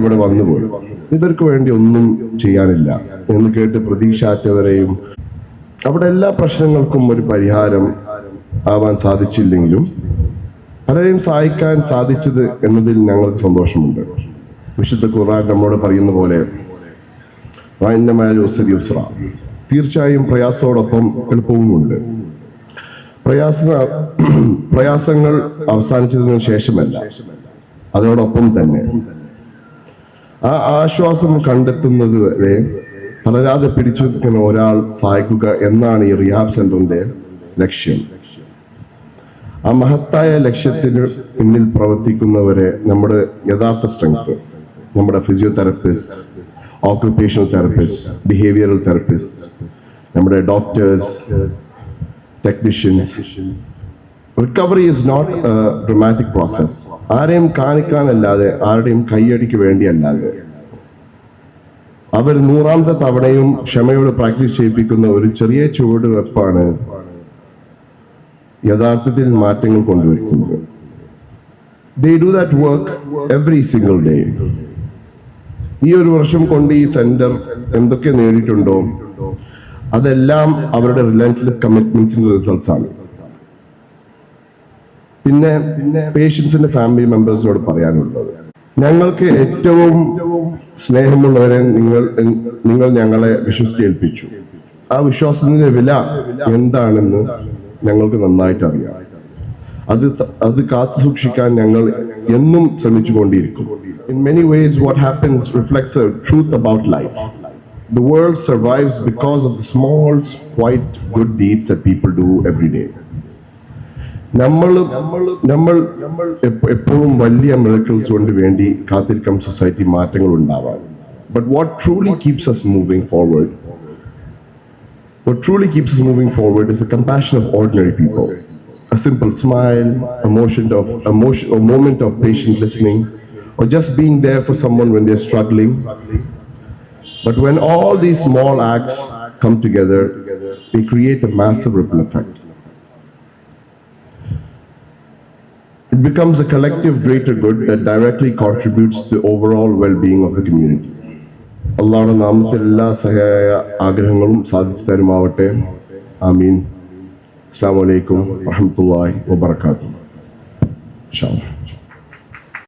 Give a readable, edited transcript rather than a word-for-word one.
ഇവിടെ വന്നുപോയി. ഇവർക്ക് വേണ്ടി ഒന്നും ചെയ്യാനില്ല എന്ന് കേട്ട് പ്രതീക്ഷാറ്റവരെയും അവിടെ എല്ലാ പ്രശ്നങ്ങൾക്കും ഒരു പരിഹാരം ആവാൻ സാധിച്ചില്ലെങ്കിലും പലരെയും സഹായിക്കാൻ സാധിച്ചത് എന്നതിൽ ഞങ്ങൾക്ക് സന്തോഷമുണ്ട്. വിശുദ്ധ ഖുർആൻ നമ്മോട് പറയുന്ന പോലെ തീർച്ചയായും പ്രയാസത്തോടൊപ്പം എളുപ്പവുമുണ്ട്. പ്രയാസങ്ങൾ അവസാനിച്ചതിനു ശേഷമല്ല, അതോടൊപ്പം തന്നെ ആ ആശ്വാസം കണ്ടെത്തുന്നത് വരെ തളരാതെ പിടിച്ചു നിൽക്കുന്ന ഒരാൾ സഹായിക്കുക എന്നാണ് ഈ റിഹാബ് സെന്ററിന്റെ ലക്ഷ്യം. ആ മഹത്തായ ലക്ഷ്യത്തിന് പിന്നിൽ പ്രവർത്തിക്കുന്നവരെ നമ്മുടെ യഥാർത്ഥ സ്ട്രെങ്ത്, നമ്മുടെ physiotherapist, occupational therapist, behavioural therapist, നമ്മുടെ doctors, technicians. Recovery is not a dramatic process. ആരെയും കാണിക്കാനല്ലാതെ, ആരുടെയും കൈയടിക്ക് വേണ്ടിയല്ലാതെ, അവർ 100ാമത്തെ തവണയും ക്ഷമയോട് പ്രാക്ടീസ് ചെയ്യിപ്പിക്കുന്ന ഒരു ചെറിയ ചുവടുവെപ്പാണ് യഥാർത്ഥത്തിൽ മാറ്റങ്ങൾ കൊണ്ടുവരുന്നത്. They do that work every single day. ഈ ഒരു വർഷം കൊണ്ട് ഈ സെന്റർ എന്തൊക്കെ നേടിയിട്ടുണ്ടോ അതെല്ലാം അവരുടെ റിലൻറ്റ്ലെസ് കമ്മിറ്റ്മെന്റ്സിന്റെ റിസൾട്ട്സ് ആണ്. പിന്നെ പേഷ്യൻസിന്റെ ഫാമിലി മെമ്പേഴ്സിനോട് പറയാനുള്ളത്, ഞങ്ങൾക്ക് ഏറ്റവും സ്നേഹമുള്ളവരെ നിങ്ങൾ ഞങ്ങളെ വിശ്വസിച്ചേൽപ്പിച്ചു. ആ വിശ്വാസത്തിന്റെ വില എന്താണെന്ന് ഞങ്ങൾക്ക് നന്നായിട്ട് അറിയാം. അത് കാത്തു സൂക്ഷിക്കാൻ ഞങ്ങൾ എന്നും ശ്രമിച്ചുകൊണ്ടിരിക്കും. In many ways, what happens reflects a truth about life. The world survives because of the small, quite good deeds that people do every day. നമ്മൾ എപ്പോഴും വലിയ miracles കൊണ്ട് വേണ്ടി കാത്തിരിക്കാം സൊസൈറ്റി മാറ്റങ്ങൾ ഉണ്ടാവാൻ. But what truly keeps us moving forward is the compassion of ordinary people. A simple smile, a moment of patient listening, or just being there for someone when they're struggling. But when all these small acts come together, they create a massive ripple effect. It becomes a collective greater good that directly contributes to the overall well-being of the community. അള്ളാഹുവിന്റെ നാമത്തിൽ എല്ലാ സഹായ ആഗ്രഹങ്ങളും സാധിച്ചു തരുമാവട്ടെ. ആമീൻ. അസ്സലാമു അലൈക്കും വറഹ്മത്തുള്ളാഹി വബറകാതുഹു. ഇൻഷാ അല്ലാഹ്.